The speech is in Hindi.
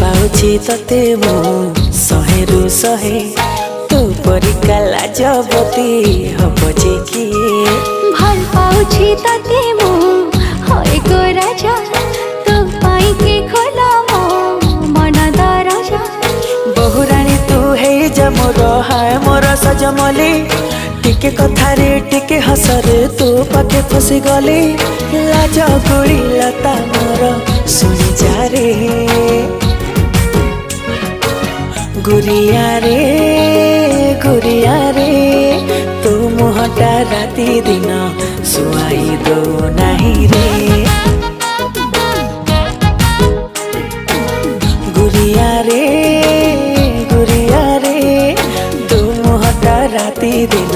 पाउछि तते मु शहेरु शहे तू परिका लाजवती हब जे किए भल पाउछि तते मु होय गो राजा तू पाई के खोला मो मन दरजा बहुरानी तू हे जा मोर हाय मोर सजमली टिके कथारे टिके हसरे तू पाखे फसी गली लाज गुड़ी लता मोर सुनी जा रे गुरिया रे तू मुहटा राती दिन सुआई दो नहीं रे गुरिया रे तू मुहटा राती दिन